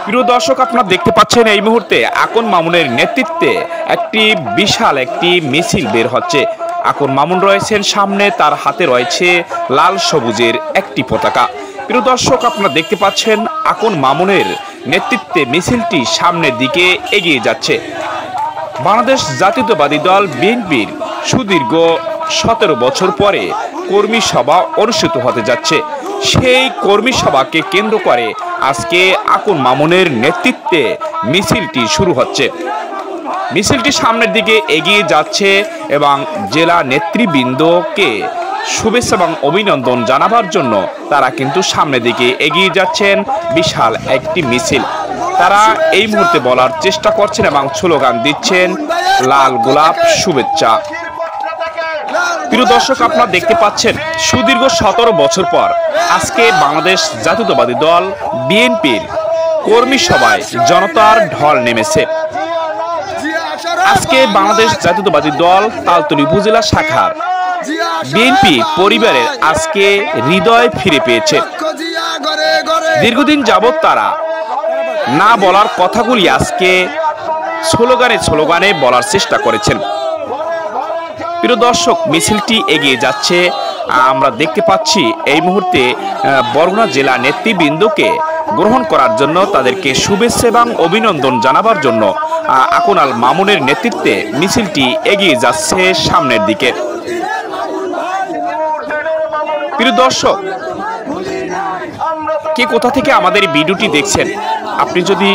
প্রিয় দর্শক, আপনারা দেখতে পাচ্ছেন এই মুহূর্তে আকন মামুনের নেতৃত্বে একটি বিশাল একটি মিছিল বের হচ্ছে। আকন মামুন রয়েছেন সামনে, তার হাতে রয়েছে লাল সবুজের একটি পতাকা। প্রিয় দর্শক, আপনারা দেখতে পাচ্ছেন আকন মামুনের নেতৃত্বে মিছিলটি সামনের দিকে এগিয়ে যাচ্ছে। বাংলাদেশ জাতীয়তাবাদী দল বিএনপির সুদীর্ঘ 17 বছর পরে কর্মী সভা অনুষ্ঠিত হতে যাচ্ছে। সেই কর্মী সভাকে কেন্দ্র করে আজকে আকন মামুনের নেতৃত্বে মিছিলটি শুরু হচ্ছে। মিছিলটি সামনের দিকে এগিয়ে যাচ্ছে এবং জেলা নেতৃবৃন্দকে শুভেচ্ছা এবং অভিনন্দন জানাবার জন্য তারা কিন্তু সামনের দিকে এগিয়ে যাচ্ছেন। বিশাল একটি মিছিল তারা এই মুহূর্তে বলার চেষ্টা করছেন এবং স্লোগান দিচ্ছেন, লাল গোলাপ শুভেচ্ছা। প্রিয় দর্শক, আপনারা দেখতে পাচ্ছেন সুদীর্ঘ 17 বছর পর আজকে বাংলাদেশ জাতীয়তাবাদী দল বিএনপির কর্মী সভায় জনতার ঢল নেমেছে। আজকে বাংলাদেশ জাতীয়তাবাদী দল তালতলী উপজেলা শাখার বিএনপি পরিবারের আজকে হৃদয় ফিরে পেয়েছে। দীর্ঘদিন যাবৎ তারা না বলার কথাগুলি আজকে স্লোগানে বলার চেষ্টা করেছেন। প্রিয় দর্শক, মিছিলটি এগিয়ে যাচ্ছে। আমরা দেখতে পাচ্ছি এই মুহূর্তে বরগুনা জেলা নেতৃবৃন্দকে গ্রহণ করার জন্য, তাদেরকে শুভেচ্ছা এবং অভিনন্দন জানাবার জন্য আকন আল মামুনের নেতৃত্বে মিছিলটি এগিয়ে যাচ্ছে সামনের দিকে। প্রিয় দর্শক, কে কোথা থেকে আমাদের এই ভিডিওটি দেখছেন? আপনি যদি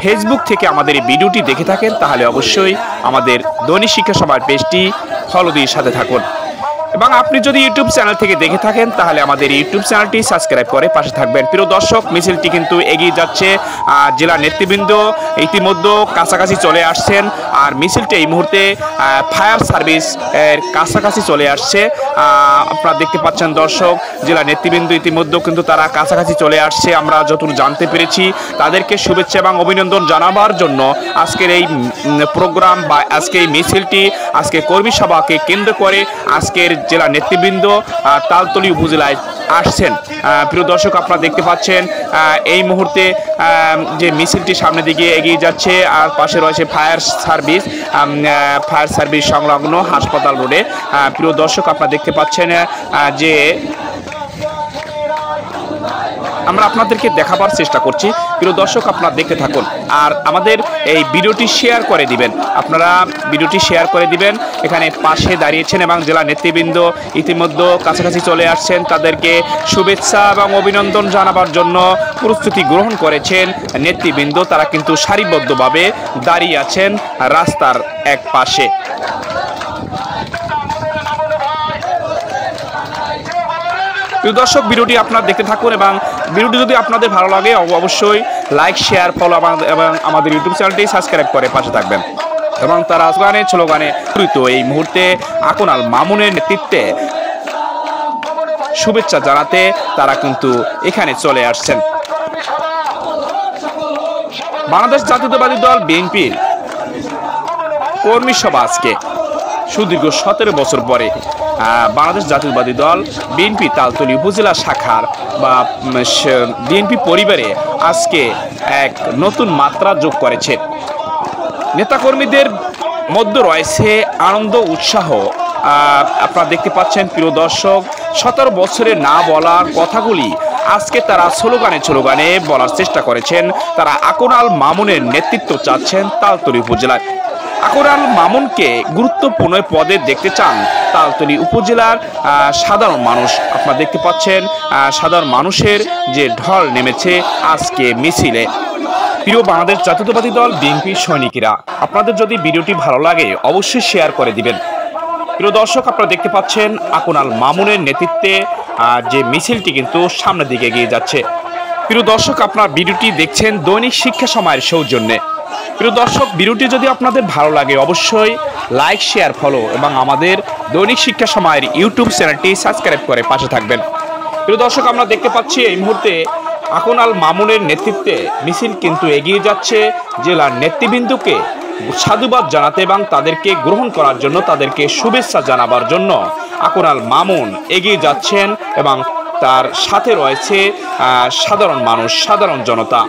ফেসবুক থেকে আমাদের এই ভিডিওটি দেখে থাকেন তাহলে অবশ্যই আমাদের দৈনিক শিক্ষা সভার পেজটি ফলো দিয়ে সাথে থাকুন, এবং আপনি যদি ইউটিউব চ্যানেল থেকে দেখে থাকেন তাহলে আমাদের ইউটিউব চ্যানেলটি সাবস্ক্রাইব করে পাশে থাকবেন। প্রিয় দর্শক, মিছিলটি কিন্তু এগিয়ে যাচ্ছে। জেলা নেতৃবৃন্দ ইতিমধ্যে কাছাকাছি চলে আসছেন, আর মিছিলটি এই মুহূর্তে ফায়ার সার্ভিস এর কাছাকাছি চলে আসছে। আপনারা দেখতে পাচ্ছেন দর্শক, জেলা নেতৃবৃন্দ ইতিমধ্যে কিন্তু তারা কাছাকাছি চলে আসছে। আমরা যতটুকু জানতে পেরেছি তাদেরকে শুভেচ্ছা এবং অভিনন্দন জানাবার জন্য আজকের এই প্রোগ্রাম বা আজকে এই মিছিলটি, আজকে কর্মী সভাকে কেন্দ্র করে আজকের জেলা নেতৃবৃন্দ তালতলী উপজেলায় আসছেন। প্রিয় দর্শক, আপনারা দেখতে পাচ্ছেন এই মুহূর্তে যে মিছিলটি সামনের দিকে এগিয়ে যাচ্ছে, আর পাশে রয়েছে ফায়ার সার্ভিস সংলগ্ন হাসপাতাল রোডে। প্রিয় দর্শক, আপনারা দেখতে পাচ্ছেন যে আমরা আপনাদেরকে দেখাবার চেষ্টা করছি। প্রিয় দর্শক, আপনারা দেখতে থাকুন আর আমাদের এই ভিডিওটি শেয়ার করে দিবেন। আপনারা ভিডিওটি শেয়ার করে দিবেন। এখানে পাশে দাঁড়িয়েছেন এবং জেলা নেতৃবৃন্দ ইতিমধ্যে কাছাকাছি চলে আসছেন। তাদেরকে শুভেচ্ছা এবং অভিনন্দন জানাবার জন্য প্রস্তুতি গ্রহণ করেছেন নেতৃবৃন্দ। তারা কিন্তু সারিবদ্ধভাবে দাঁড়িয়ে আছেন রাস্তার এক পাশে। দর্শক, ভিডিওটি আপনারা দেখতে থাকুন এবং ভিডিওটি যদি আপনাদের ভালো লাগে অবশ্যই লাইক, শেয়ার, ফলো এবং আমাদের ইউটিউব চ্যানেলটি সাবস্ক্রাইব করে পাশে থাকবেন। এবং তারা স্লোগানে এই মুহূর্তে আকন আল মামুনের নেতৃত্বে শুভেচ্ছা জানাতে তারা কিন্তু এখানে চলে আসছেন। বাংলাদেশ জাতীয়তাবাদী দল বিএনপির কর্মী সভা আজকে সুদীর্ঘ 17 বছর পরে বাংলাদেশ জাতীয়তাবাদী দল বিএনপি তালতলী উপজেলা শাখার বা বিএনপি পরিবারে আজকে এক নতুন মাত্রা যোগ করেছে। নেতাকর্মীদের মধ্যে রয়েছে আনন্দ, উৎসাহ। আপনারা দেখতে পাচ্ছেন প্রিয় দর্শক, 17 বছরে না বলার কথাগুলি আজকে তারা স্লোগানে বলার চেষ্টা করেছেন। তারা আকন আল মামুনের নেতৃত্ব চাচ্ছেন তালতলী উপজেলায়। আকন আল মামুনকে গুরুত্বপূর্ণ পদে দেখতে চান তালতলী উপজেলার সাধারণ মানুষ। আপনারা দেখতে পাচ্ছেন সাধারণ মানুষের যে ঢল নেমেছে আজকে মিছিলে। প্রিয় বাংলাদেশ জাতীয়তাবাদী দল বিএনপি সৈনিকেরা, আপনাদের যদি ভিডিওটি ভালো লাগে অবশ্যই শেয়ার করে দিবেন। প্রিয় দর্শক, আপনারা দেখতে পাচ্ছেন আকন আল মামুনের নেতৃত্বে যে মিছিলটি কিন্তু সামনের দিকে এগিয়ে যাচ্ছে। প্রিয় দর্শক, আপনারা ভিডিওটি দেখছেন দৈনিক শিক্ষা সময়ের সৌজন্যে। প্রিয় দর্শক, ভিডিওটি যদি আপনাদের ভালো লাগে অবশ্যই লাইক, শেয়ার, ফলো এবং আমাদের দৈনিক শিক্ষা সময়ের ইউটিউব চ্যানেলটি সাবস্ক্রাইব করে পাশে থাকবেন। প্রিয় দর্শক, আমরা দেখতে পাচ্ছি এই মুহূর্তে আকন আল মামুনের নেতৃত্বে মিছিল কিন্তু এগিয়ে যাচ্ছে জেলার নেতৃবৃন্দকে সাধুবাদ জানাতে এবং তাদেরকে গ্রহণ করার জন্য, তাদেরকে শুভেচ্ছা জানাবার জন্য আকন আল মামুন এগিয়ে যাচ্ছেন এবং তার সাথে রয়েছে সাধারণ মানুষ, সাধারণ জনতা।